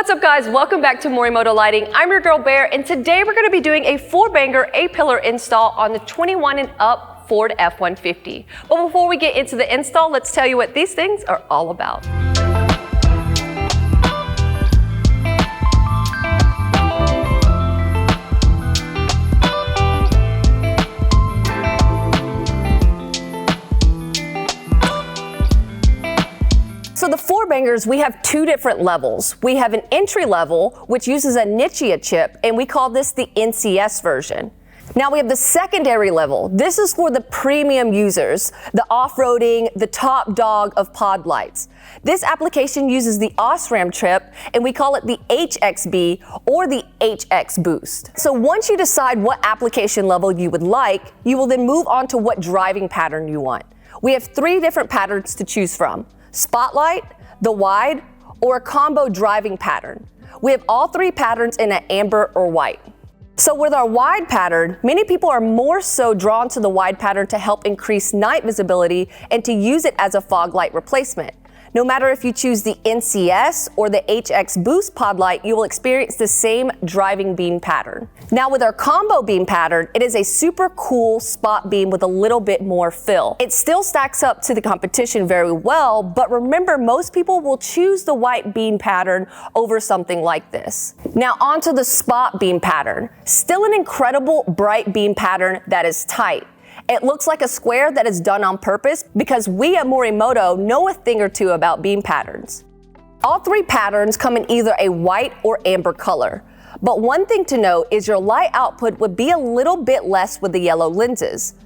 What's up guys, welcome back to Morimoto Lighting. I'm your girl Bear, and today we're gonna be doing a 4Banger A-pillar install on the 21 and up Ford F-150. But before we get into the install, let's tell you what these things are all about. So the 4Bangers, we have two different levels. We have an entry level, which uses a Nichia chip, and we call this the NCS version. Now we have the secondary level. This is for the premium users, the off-roading, the top dog of pod lights. This application uses the OSRAM chip, and we call it the HXB or the HX Boost. So once you decide what application level you would like, you will then move on to what driving pattern you want. We have three different patterns to choose from: Spotlight, the wide, or a combo driving pattern. We have all three patterns in an amber or white. So with our wide pattern, many people are more so drawn to the wide pattern to help increase night visibility and to use it as a fog light replacement. No matter if you choose the NCS or the HX Boost pod light, you will experience the same driving beam pattern. Now with our combo beam pattern, it is a super cool spot beam with a little bit more fill. It still stacks up to the competition very well, but remember, most people will choose the white beam pattern over something like this. Now onto the spot beam pattern. Still an incredible bright beam pattern that is tight. It looks like a square that is done on purpose because we at Morimoto know a thing or two about beam patterns. All three patterns come in either a white or amber color. But one thing to note is your light output would be a little bit less with the yellow lenses.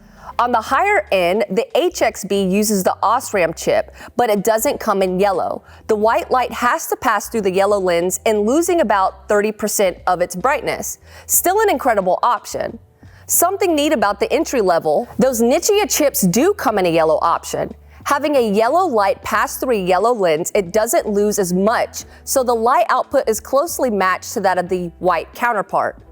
On the higher end, the HXB uses the OSRAM chip, but it doesn't come in yellow. The white light has to pass through the yellow lens and losing about 30% of its brightness. Still an incredible option. Something neat about the entry level, those Nichia chips do come in a yellow option. Having a yellow light pass through a yellow lens, it doesn't lose as much, so the light output is closely matched to that of the white counterpart.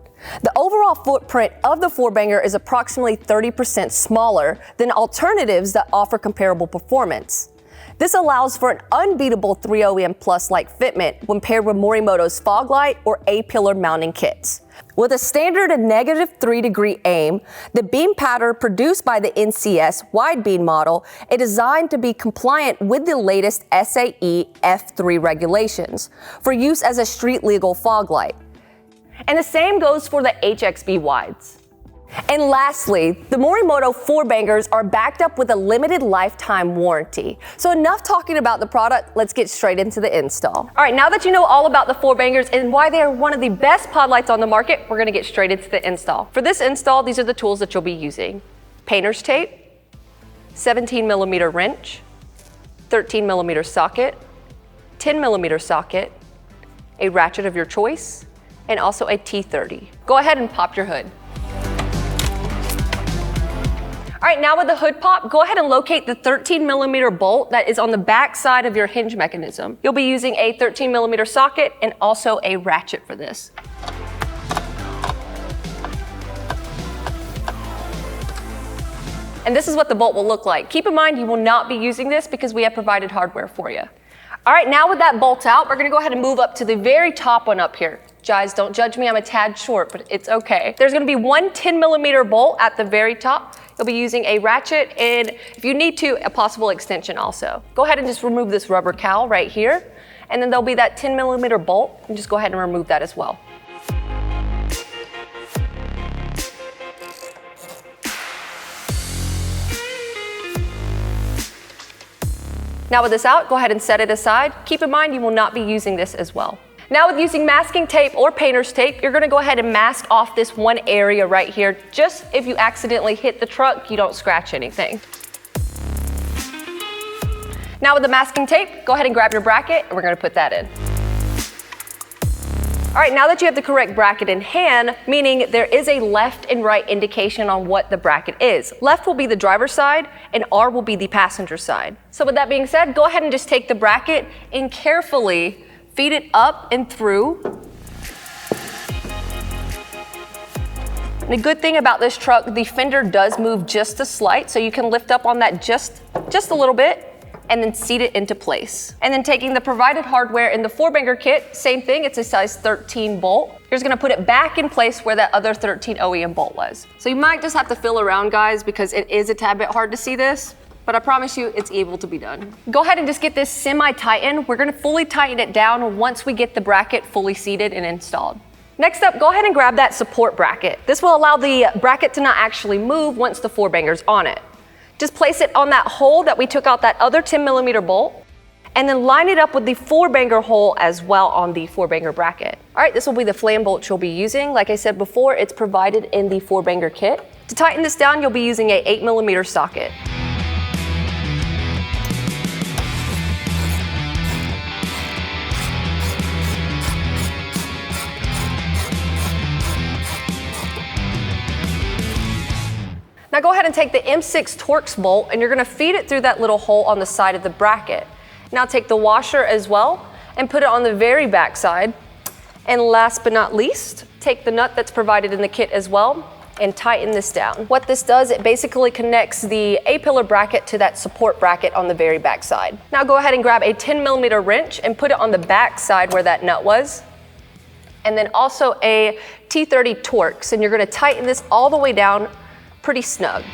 The overall footprint of the 4Banger is approximately 30% smaller than alternatives that offer comparable performance. This allows for an unbeatable 3OEM Plus like fitment when paired with Morimoto's fog light or A-pillar mounting kits. With a standard and -3-degree aim, the beam pattern produced by the NCS wide beam model is designed to be compliant with the latest SAE F3 regulations for use as a street legal fog light. And the same goes for the HXB wides. And lastly, the Morimoto 4Bangers are backed up with a limited lifetime warranty. So enough talking about the product, let's get straight into the install. All right, now that you know all about the 4Bangers and why they are one of the best pod lights on the market, we're gonna get straight into the install. For this install, these are the tools that you'll be using: painter's tape, 17mm wrench, 13mm socket, 10mm socket, a ratchet of your choice, and also a T30. Go ahead and pop your hood. All right, now with the hood pop, go ahead and locate the 13mm bolt that is on the back side of your hinge mechanism. You'll be using a 13mm socket and also a ratchet for this. And this is what the bolt will look like. Keep in mind, you will not be using this because we have provided hardware for you. All right, now with that bolt out, we're gonna go ahead and move up to the very top one up here. Guys, don't judge me, I'm a tad short, but it's okay. There's gonna be one 10mm bolt at the very top. You'll be using a ratchet and, if you need to, a possible extension also. Go ahead and just remove this rubber cowl right here, and then there'll be that 10mm bolt, and just go ahead and remove that as well. Now with this out, go ahead and set it aside. Keep in mind, you will not be using this as well. Now with using masking tape or painter's tape, you're gonna go ahead and mask off this one area right here. Just if you accidentally hit the truck, you don't scratch anything. Now with the masking tape, go ahead and grab your bracket and we're gonna put that in. All right, now that you have the correct bracket in hand, meaning there is a left and right indication on what the bracket is. Left will be the driver's side and R will be the passenger side. So with that being said, go ahead and just take the bracket and carefully feed it up and through. And the good thing about this truck, the fender does move just a slight, so you can lift up on that just a little bit and then seat it into place. And then taking the provided hardware in the 4-banger kit, same thing, it's a size 13 bolt. You're just gonna put it back in place where that other 13 OEM bolt was. So you might just have to feel around, guys, because it is a tad bit hard to see this, but I promise you it's able to be done. Go ahead and just get this semi-tightened. We're gonna fully tighten it down once we get the bracket fully seated and installed. Next up, go ahead and grab that support bracket. This will allow the bracket to not actually move once the 4-banger's on it. Just place it on that hole that we took out that other 10mm bolt, and then line it up with the 4-banger hole as well on the 4-banger bracket. All right, this will be the flam bolt you'll be using. Like I said before, it's provided in the 4-banger kit. To tighten this down, you'll be using a 8mm socket. Now go ahead and take the M6 Torx bolt and you're gonna feed it through that little hole on the side of the bracket. Now take the washer as well and put it on the very back side. And last but not least, take the nut that's provided in the kit as well and tighten this down. What this does, it basically connects the A-pillar bracket to that support bracket on the very back side. Now go ahead and grab a 10mm wrench and put it on the back side where that nut was. And then also a T30 Torx, and you're gonna tighten this all the way down pretty snug.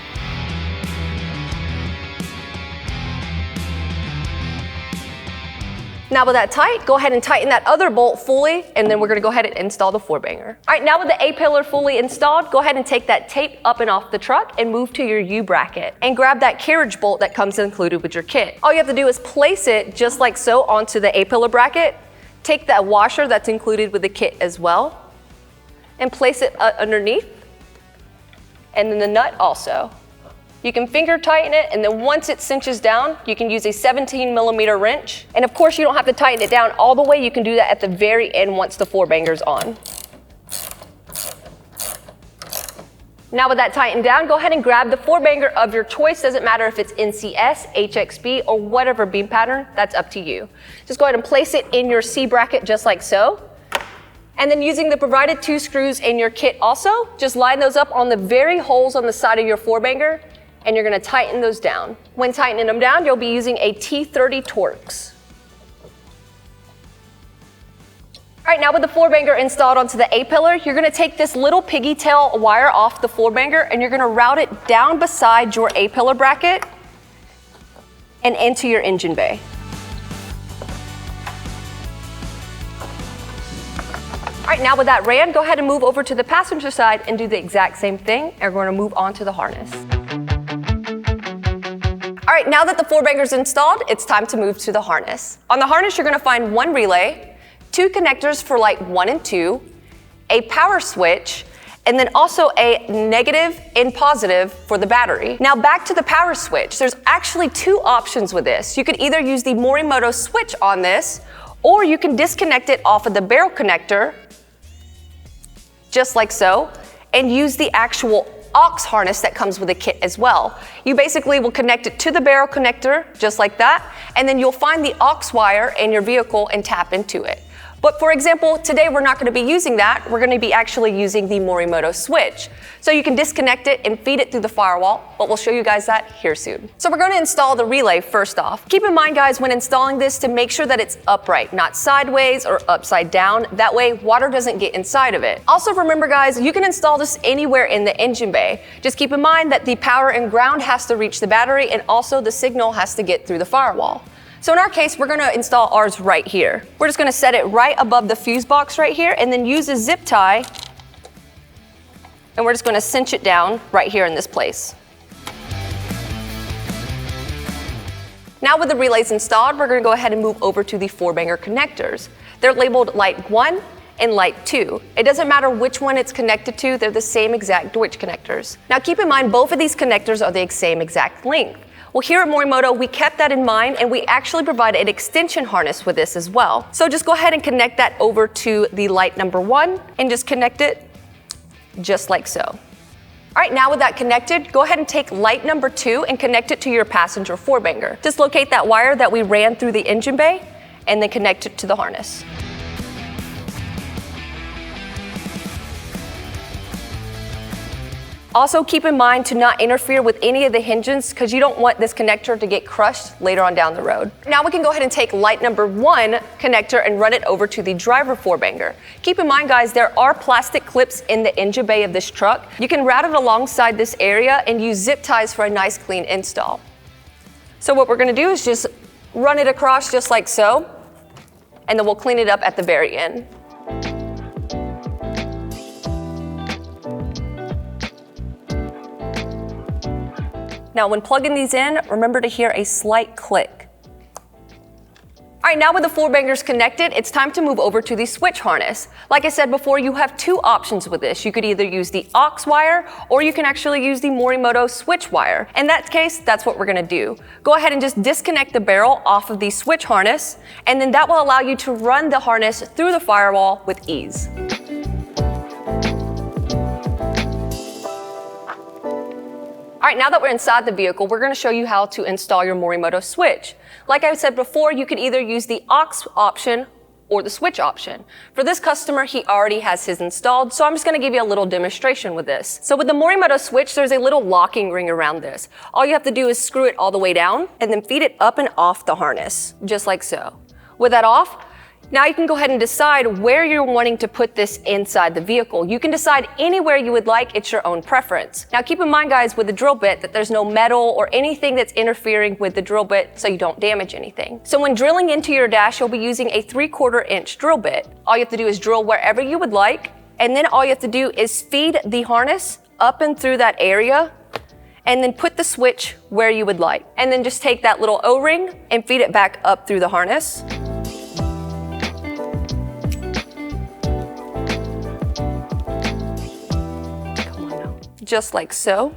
Now with that tight, go ahead and tighten that other bolt fully, and then we're gonna go ahead and install the 4-banger. All right, now with the A-pillar fully installed, go ahead and take that tape up and off the truck and move to your U-bracket and grab that carriage bolt that comes included with your kit. All you have to do is place it just like so onto the A-pillar bracket, take that washer that's included with the kit as well, and place it underneath, and then the nut also. You can finger tighten it, and then once it cinches down, you can use a 17mm wrench. And of course, you don't have to tighten it down all the way. You can do that at the very end once the 4-banger's on. Now with that tightened down, go ahead and grab the 4-banger of your choice. Doesn't matter if it's NCS, HXB, or whatever beam pattern, that's up to you. Just go ahead and place it in your C bracket just like so. And then using the provided 2 screws in your kit also, just line those up on the very holes on the side of your 4-banger, and you're gonna tighten those down. When tightening them down, you'll be using a T30 Torx. All right, now with the 4-banger installed onto the A-pillar, you're gonna take this little piggy tail wire off the 4-banger and you're gonna route it down beside your A-pillar bracket and into your engine bay. All right, now with that ran, go ahead and move over to the passenger side and do the exact same thing, and we're gonna move on to the harness. All right, now that the 4-banger's installed, it's time to move to the harness. On the harness, you're gonna find 1 relay, 2 connectors for light 1 and 2, a power switch, and then also a negative and positive for the battery. Now back to the power switch, there's actually 2 options with this. You could either use the Morimoto switch on this, or you can disconnect it off of the barrel connector, just like so, and use the actual aux harness that comes with the kit as well. You basically will connect it to the barrel connector, just like that, and then you'll find the aux wire in your vehicle and tap into it. But for example, today we're not going to be using that. We're going to be actually using the Morimoto switch. So you can disconnect it and feed it through the firewall, but we'll show you guys that here soon. So we're going to install the relay first off. Keep in mind, guys, when installing this to make sure that it's upright, not sideways or upside down. That way water doesn't get inside of it. Also remember, guys, you can install this anywhere in the engine bay. Just keep in mind that the power and ground has to reach the battery, and also the signal has to get through the firewall. So in our case, we're gonna install ours right here. We're just gonna set it right above the fuse box right here, and then use a zip tie, and we're just gonna cinch it down right here in this place. Now with the relays installed, we're gonna go ahead and move over to the 4-banger connectors. They're labeled light 1 and light 2. It doesn't matter which one it's connected to, they're the same exact Deutsch connectors. Now keep in mind, both of these connectors are the same exact length. Well, here at Morimoto, we kept that in mind, and we actually provide an extension harness with this as well. So just go ahead and connect that over to the light number 1 and just connect it just like so. All right, now with that connected, go ahead and take light number 2 and connect it to your passenger 4-banger. Dislocate that wire that we ran through the engine bay and then connect it to the harness. Also keep in mind to not interfere with any of the hinges because you don't want this connector to get crushed later on down the road. Now we can go ahead and take light number 1 connector and run it over to the driver 4-banger. Keep in mind guys, there are plastic clips in the engine bay of this truck. You can route it alongside this area and use zip ties for a nice clean install. So what we're going to do is just run it across just like so, and then we'll clean it up at the very end. Now when plugging these in, remember to hear a slight click. All right, now with the 4-bangers connected, it's time to move over to the switch harness. Like I said before, you have 2 options with this. You could either use the aux wire, or you can actually use the Morimoto switch wire. In that case, that's what we're gonna do. Go ahead and just disconnect the barrel off of the switch harness, and then that will allow you to run the harness through the firewall with ease. All right, now that we're inside the vehicle, we're going to show you how to install your Morimoto switch. Like I said before, you could either use the aux option or the switch option. For this customer, he already has his installed, so I'm just going to give you a little demonstration with this. So with the Morimoto switch, there's a little locking ring around this. All you have to do is screw it all the way down and then feed it up and off the harness, just like so. With that off, now you can go ahead and decide where you're wanting to put this inside the vehicle. You can decide anywhere you would like, it's your own preference. Now keep in mind guys, with the drill bit that there's no metal or anything that's interfering with the drill bit so you don't damage anything. So when drilling into your dash, you'll be using a 3/4 inch drill bit. All you have to do is drill wherever you would like, and then all you have to do is feed the harness up and through that area, and then put the switch where you would like. And then just take that little O-ring and feed it back up through the harness. Just like so.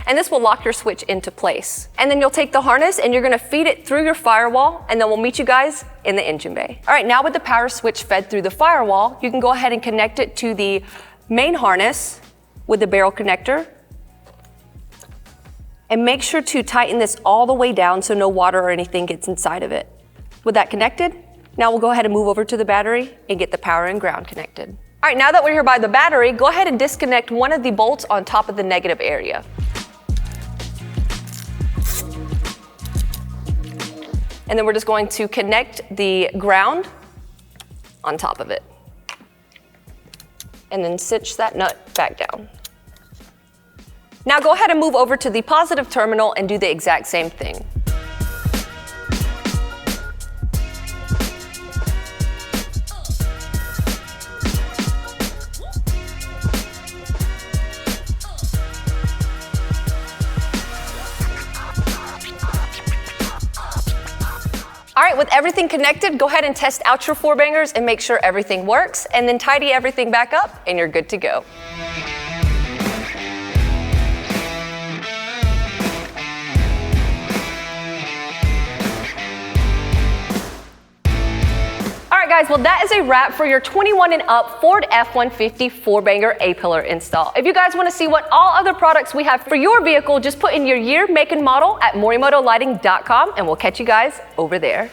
And this will lock your switch into place. And then you'll take the harness and you're gonna feed it through your firewall, and then we'll meet you guys in the engine bay. All right, now with the power switch fed through the firewall, you can go ahead and connect it to the main harness with the barrel connector. And make sure to tighten this all the way down so no water or anything gets inside of it. With that connected, now we'll go ahead and move over to the battery and get the power and ground connected. All right, now that we're here by the battery, go ahead and disconnect one of the bolts on top of the negative area. And then we're just going to connect the ground on top of it. And then cinch that nut back down. Now go ahead and move over to the positive terminal and do the exact same thing. All right, with everything connected, go ahead and test out your 4-bangers and make sure everything works, and then tidy everything back up and you're good to go. All right guys, well that is a wrap for your 21 and up Ford F-150 4-banger A-pillar install. If you guys want to see what all other products we have for your vehicle, just put in your year, make, and model at morimotolighting.com, and we'll catch you guys over there.